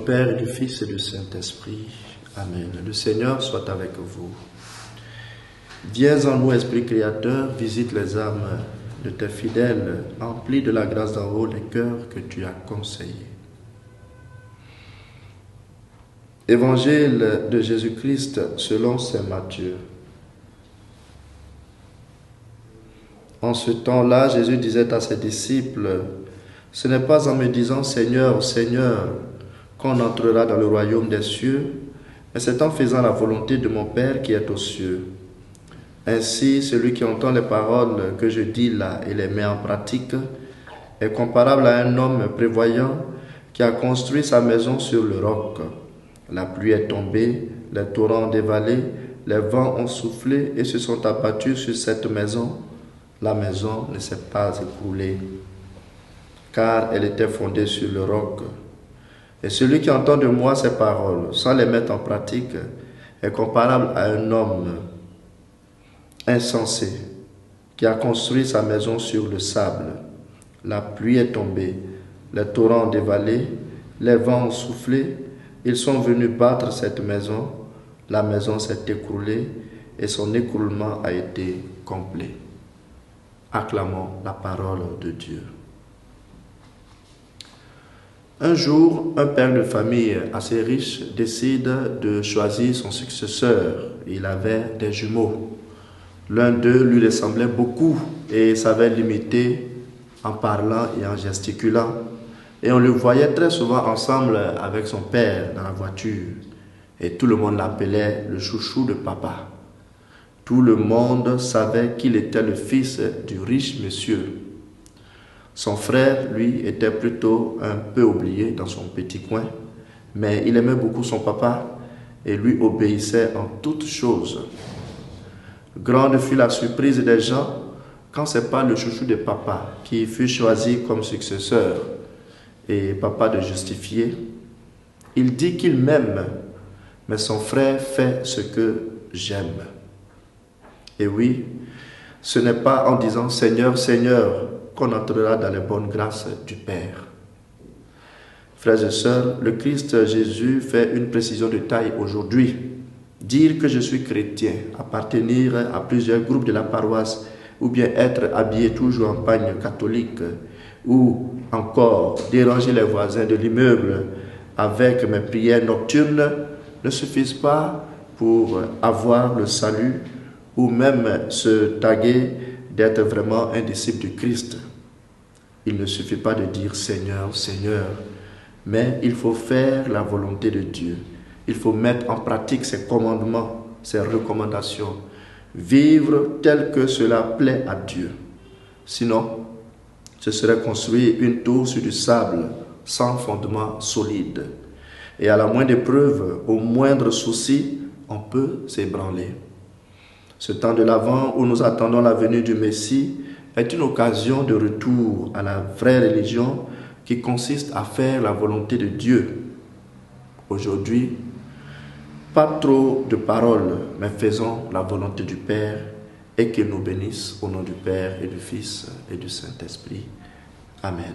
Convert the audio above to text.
Père, et du Fils et du Saint-Esprit. Amen. Le Seigneur soit avec vous. Viens en nous, Esprit Créateur, visite les âmes de tes fidèles, emplis de la grâce d'en haut les cœurs que tu as conseillés. Évangile de Jésus-Christ selon saint Matthieu. En ce temps-là, Jésus disait à ses disciples, « Ce n'est pas en me disant « Seigneur, Seigneur » qu'on entrera dans le royaume des cieux, mais c'est en faisant la volonté de mon Père qui est aux cieux. Ainsi, celui qui entend les paroles que je dis là et les met en pratique est comparable à un homme prévoyant qui a construit sa maison sur le roc. La pluie est tombée, les torrents ont dévalé, les vents ont soufflé et se sont abattus sur cette maison. La maison ne s'est pas écroulée, car elle était fondée sur le roc. Et celui qui entend de moi ces paroles, sans les mettre en pratique, est comparable à un homme insensé qui a construit sa maison sur le sable. La pluie est tombée, les torrents ont dévalé, les vents ont soufflé, ils sont venus battre cette maison, la maison s'est écroulée et son écroulement a été complet. Acclamons la parole de Dieu. Un jour, un père de famille assez riche décide de choisir son successeur. Il avait des jumeaux. L'un d'eux lui ressemblait beaucoup et savait l'imiter en parlant et en gesticulant. Et on le voyait très souvent ensemble avec son père dans la voiture. Et tout le monde l'appelait le chouchou de papa. Tout le monde savait qu'il était le fils du riche monsieur. Son frère, lui, était plutôt un peu oublié dans son petit coin, mais il aimait beaucoup son papa et lui obéissait en toutes choses. Grande fut la surprise des gens quand c'est pas le chouchou de papa qui fut choisi comme successeur et papa de justifier. Il dit qu'il m'aime, mais son frère fait ce que j'aime. Et oui, ce n'est pas en disant « Seigneur, Seigneur » qu'on entrera dans les bonnes grâces du Père. Frères et sœurs, le Christ Jésus fait une précision de taille aujourd'hui. Dire que je suis chrétien, appartenir à plusieurs groupes de la paroisse, ou bien être habillé toujours en pagne catholique, ou encore déranger les voisins de l'immeuble avec mes prières nocturnes, ne suffisent pas pour avoir le salut ou même se taguer d'être vraiment un disciple du Christ. Il ne suffit pas de dire Seigneur, Seigneur, mais il faut faire la volonté de Dieu. Il faut mettre en pratique ses commandements, ses recommandations, vivre tel que cela plaît à Dieu. Sinon, ce serait construire une tour sur du sable sans fondement solide. Et à la moindre épreuve, au moindre souci, on peut s'ébranler. Ce temps de l'Avent où nous attendons la venue du Messie est une occasion de retour à la vraie religion qui consiste à faire la volonté de Dieu. Aujourd'hui, pas trop de paroles, mais faisons la volonté du Père et qu'il nous bénisse au nom du Père et du Fils et du Saint-Esprit. Amen.